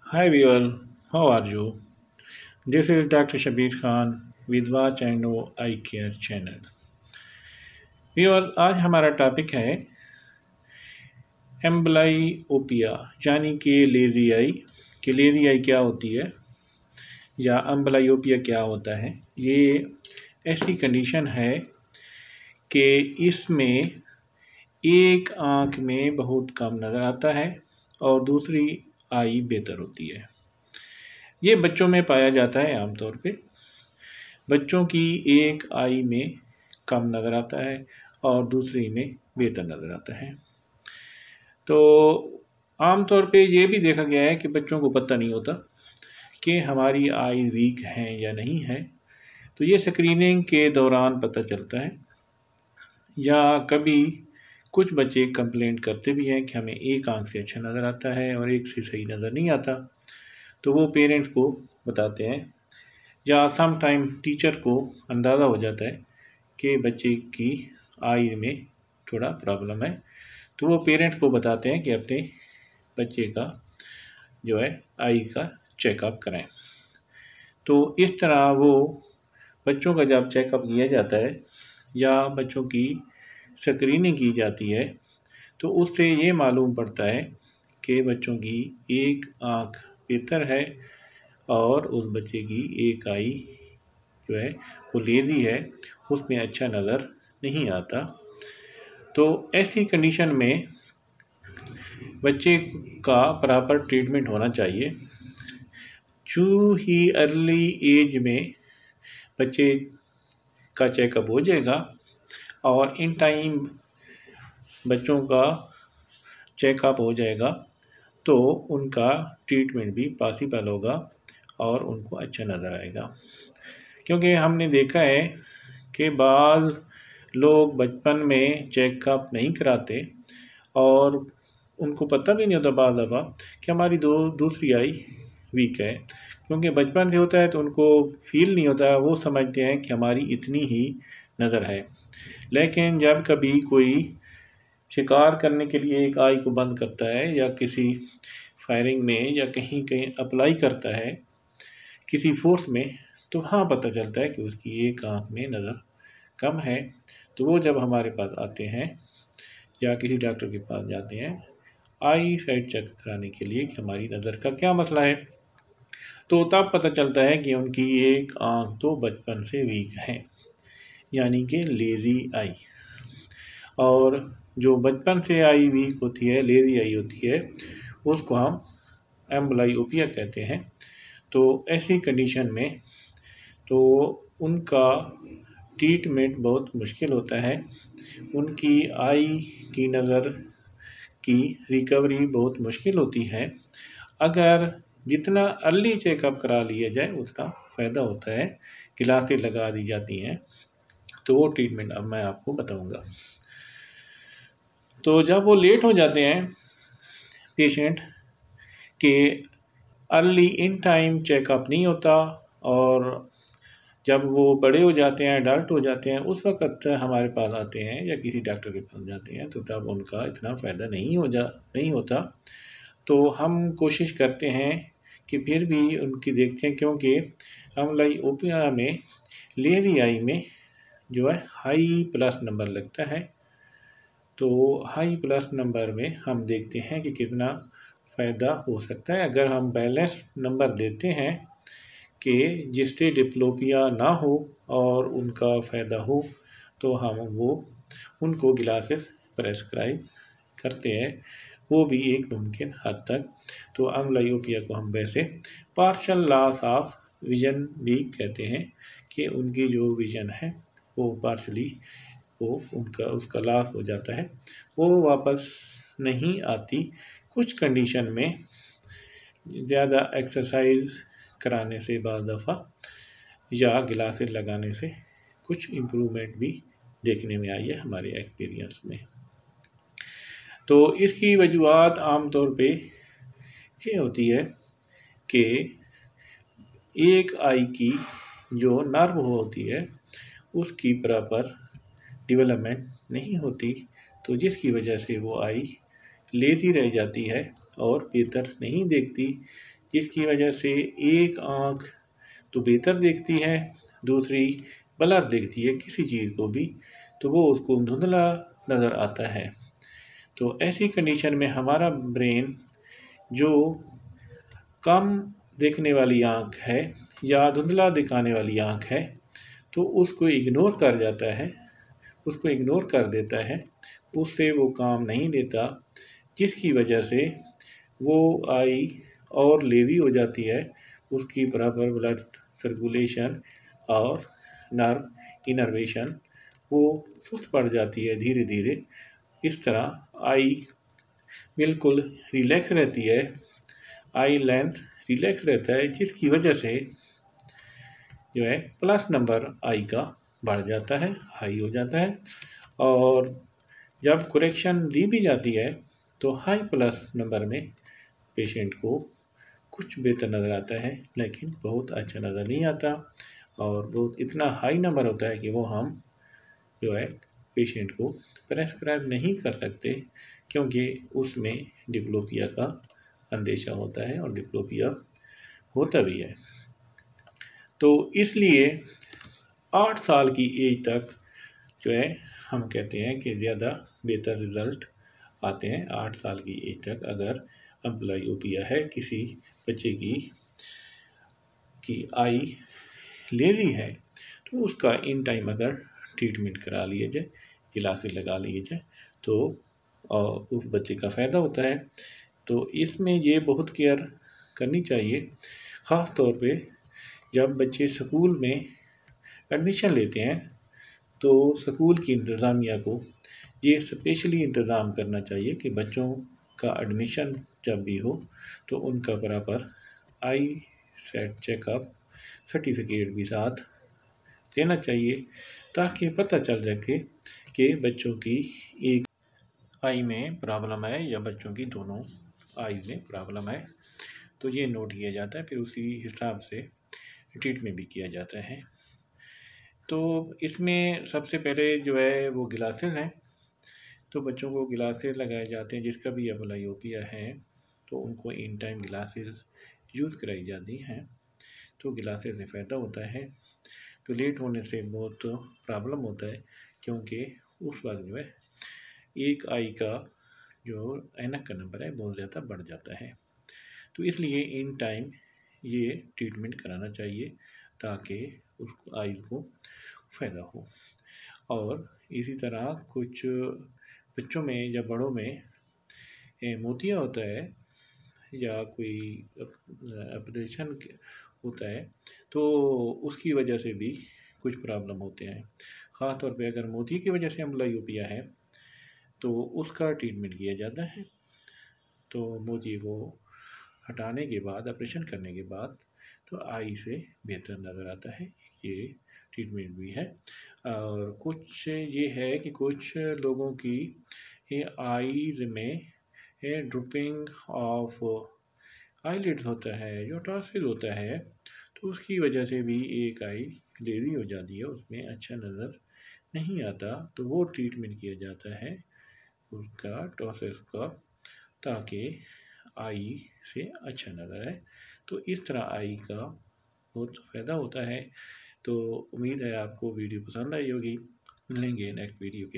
Hi everyone, how are you? This is Dr. Shabir Khan with Watch and Know Eye Care channel. Viewer आज हमारा topic है एम्ब्लाइओपिया यानी कि lazy आई कि lazy आई क्या होती है या एम्ब्लाइओपिया क्या होता है। ये ऐसी कंडीशन है कि इसमें एक आँख में बहुत कम नज़र आता है और दूसरी आई बेहतर होती है। ये बच्चों में पाया जाता है आमतौर पे। बच्चों की एक आई में कम नज़र आता है और दूसरी में बेहतर नज़र आता है। तो आमतौर पे ये भी देखा गया है कि बच्चों को पता नहीं होता कि हमारी आई वीक हैं या नहीं है। तो ये स्क्रीनिंग के दौरान पता चलता है, या कभी कुछ बच्चे कंप्लेंट करते भी हैं कि हमें एक आंख से अच्छा नज़र आता है और एक से सही नज़र नहीं आता। तो वो पेरेंट्स को बताते हैं, या सम टाइम टीचर को अंदाज़ा हो जाता है कि बच्चे की आई में थोड़ा प्रॉब्लम है, तो वो पेरेंट्स को बताते हैं कि अपने बच्चे का जो है आई का चेकअप कराएं। तो इस तरह वो बच्चों का जब चेकअप किया जाता है या बच्चों की स्क्रीनिंग की जाती है, तो उससे ये मालूम पड़ता है कि बच्चों की एक आँख बेहतर है और उस बच्चे की एक आई जो है वो लेज़ी है, उसमें अच्छा नज़र नहीं आता। तो ऐसी कंडीशन में बच्चे का प्रॉपर ट्रीटमेंट होना चाहिए। जो ही अर्ली एज में बच्चे का चेकअप हो जाएगा और इन टाइम बच्चों का चेकअप हो जाएगा तो उनका ट्रीटमेंट भी पॉसिबल होगा और उनको अच्छा नज़र आएगा। क्योंकि हमने देखा है कि बाज़ लोग बचपन में चेकअप नहीं कराते और उनको पता भी नहीं होता बाज़ दफ़ा कि हमारी दूसरी आई वीक है। क्योंकि बचपन से होता है तो उनको फील नहीं होता, वो समझते हैं कि हमारी इतनी ही नज़र है। लेकिन जब कभी कोई शिकार करने के लिए एक आई को बंद करता है या किसी फायरिंग में या कहीं कहीं अप्लाई करता है किसी फोर्स में, तो हाँ पता चलता है कि उसकी एक आँख में नज़र कम है। तो वो जब हमारे पास आते हैं या किसी डॉक्टर के पास जाते हैं आई साइट चेक कराने के लिए कि हमारी नज़र का क्या मसला है, तो तब पता चलता है कि उनकी एक आँख तो बचपन से वीक है, यानी कि लेज़ी आई। और जो बचपन से आई वीक होती है, लेज़ी आई होती है, उसको हम एम्ब्लाइओपिया कहते हैं। तो ऐसी कंडीशन में तो उनका ट्रीटमेंट बहुत मुश्किल होता है। उनकी आई की नज़र की रिकवरी बहुत मुश्किल होती है। अगर जितना अर्ली चेकअप करा लिया जाए उसका फ़ायदा होता है। ग्लासेस लगा दी जाती हैं, तो वो ट्रीटमेंट अब मैं आपको बताऊंगा। तो जब वो लेट हो जाते हैं पेशेंट के अर्ली इन टाइम चेकअप नहीं होता और जब वो बड़े हो जाते हैं, अडल्ट हो जाते हैं, उस वक़्त हमारे पास आते हैं या किसी डॉक्टर के पास जाते हैं, तो तब उनका इतना फ़ायदा नहीं होता। तो हम कोशिश करते हैं कि फिर भी उनकी देखते हैं, क्योंकि एम्ब्लाइओपिया में लेज़ी आई में जो है हाई प्लस नंबर लगता है। तो हाई प्लस नंबर में हम देखते हैं कि कितना फ़ायदा हो सकता है। अगर हम बैलेंस नंबर देते हैं कि जिससे डिप्लोपिया ना हो और उनका फ़ायदा हो, तो हम उनको ग्लासेस प्रेस्क्राइब करते हैं, वो भी एक मुमकिन हद तक। तो एम्ब्लाइओपिया को हम वैसे पार्शियल लॉस ऑफ विजन भी कहते हैं कि उनकी जो विजन है वो पार्शली उसका लॉस हो जाता है, वो वापस नहीं आती। कुछ कंडीशन में ज़्यादा एक्सरसाइज कराने से बाज़ दफ़ा या ग्लासेस लगाने से कुछ इम्प्रूवमेंट भी देखने में आई है हमारे एक्सपीरियंस में। तो इसकी वजूहत आम तौर पे ये होती है कि एक आई की जो नर्व होती है उसकी प्रॉपर डेवलपमेंट नहीं होती, तो जिसकी वजह से वो आई लेज़ी रह जाती है और बेहतर नहीं देखती। जिसकी वजह से एक आँख तो बेहतर देखती है, दूसरी ब्लर देखती है किसी चीज़ को भी, तो वो उसको धुंधला नज़र आता है। तो ऐसी कंडीशन में हमारा ब्रेन जो कम देखने वाली आँख है या धुंधला दिखाने वाली आँख है, तो उसको इग्नोर कर जाता है, उसको इग्नोर कर देता है, उससे वो काम नहीं लेता, जिसकी वजह से वो आई और लेज़ी हो जाती है, उसकी बराबर ब्लड सर्कुलेशन और नर्व इनर्वेशन वो सुस्त पड़ जाती है धीरे धीरे। इस तरह आई बिल्कुल रिलैक्स रहती है, आई लेंथ रिलैक्स रहता है, जिसकी वजह से जो है प्लस नंबर आई का बढ़ जाता है, हाई हो जाता है। और जब करेक्शन दी भी जाती है तो हाई प्लस नंबर में पेशेंट को कुछ बेहतर नज़र आता है, लेकिन बहुत अच्छा नज़र नहीं आता और बहुत इतना हाई नंबर होता है कि वो हम जो है पेशेंट को प्रेस्क्राइब नहीं कर सकते, क्योंकि उसमें डिप्लोपिया का अंदेशा होता है और डिप्लोपिया होता भी है। तो इसलिए 8 साल की एज तक जो है हम कहते हैं कि ज़्यादा बेहतर रिज़ल्ट आते हैं। 8 साल की एज तक अगर अम्बलायोपिया है किसी बच्चे की आई लेज़ी है, तो उसका इन टाइम अगर ट्रीटमेंट करा लिया जाए, ग्लासेस लगा लिए जाए, तो उस बच्चे का फ़ायदा होता है। तो इसमें ये बहुत केयर करनी चाहिए, ख़ास तौर पे जब बच्चे स्कूल में एडमिशन लेते हैं, तो स्कूल की इंतज़ामिया को ये स्पेशली इंतज़ाम करना चाहिए कि बच्चों का एडमिशन जब भी हो तो उनका बराबर आई सेट चेकअप सर्टिफिकेट भी साथ देना चाहिए, ताकि पता चल सके कि बच्चों की एक आई में प्रॉब्लम है या बच्चों की दोनों आई में प्रॉब्लम है। तो ये नोट किया जाता है, फिर उसी हिसाब से ट्रीटमेंट भी किया जाता है। तो इसमें सबसे पहले जो है वो ग्लासेस हैं, तो बच्चों को ग्लासेस लगाए जाते हैं। जिसका भी एंब्लियोपिया है तो उनको इन टाइम ग्लासेस यूज़ कराई जाती हैं, तो ग्लासेस से फ़ायदा होता है। तो लेट होने से बहुत प्रॉब्लम होता है, क्योंकि उस वक्त जो है एक आई का जो ऐनक का नंबर है बहुत ज़्यादा बढ़ जाता है। तो इसलिए इन टाइम ये ट्रीटमेंट कराना चाहिए, ताकि उस आई को फ़ायदा हो। और इसी तरह कुछ बच्चों में या बड़ों में मोतिया होता है या कोई ऑपरेशन होता है, तो उसकी वजह से भी कुछ प्रॉब्लम होते हैं। ख़ास तौर पे अगर मोती की वजह से एंब्लियोपिया है तो उसका ट्रीटमेंट किया जाता है। तो मोती को हटाने के बाद, ऑपरेशन करने के बाद, तो आई से बेहतर नज़र आता है, ये ट्रीटमेंट भी है। और कुछ ये है कि कुछ लोगों की आईज में ड्रूपिंग ऑफ आईलिड्स होता है, जो टॉसिल होता है, तो उसकी वजह से भी एक आई लेज़ी हो जाती है, उसमें अच्छा नज़र नहीं आता। तो वो ट्रीटमेंट किया जाता है उसका टॉसिस का, ताकि आई से अच्छा नज़र आए। तो इस तरह आई का बहुत फ़ायदा होता है। तो उम्मीद है आपको वीडियो पसंद आई होगी। मिलेंगे नेक्स्ट वीडियो के